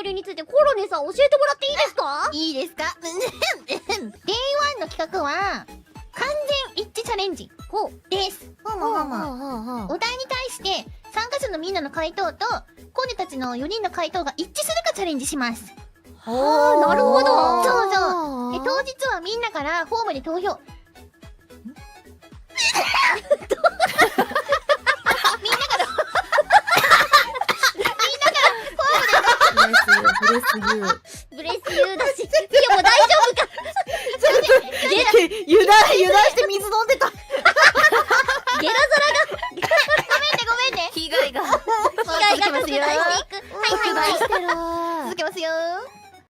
ルについてコロネさん教えてもらっていいですか？いいですか？Day1 の企画は、完全一致チャレンジです。お題に対して、参加者のみんなの回答と、コーネたちの4人の回答が一致するかチャレンジします。はあ、なるほど。そうそう。当日はみんなからホームで投票。ブレスユー。ブレスユーだし。いや、もう大丈夫か。油断して水飲んでた。ゲラごめんね。被害が。面が拡大していく。はいはいはい。続けますよ。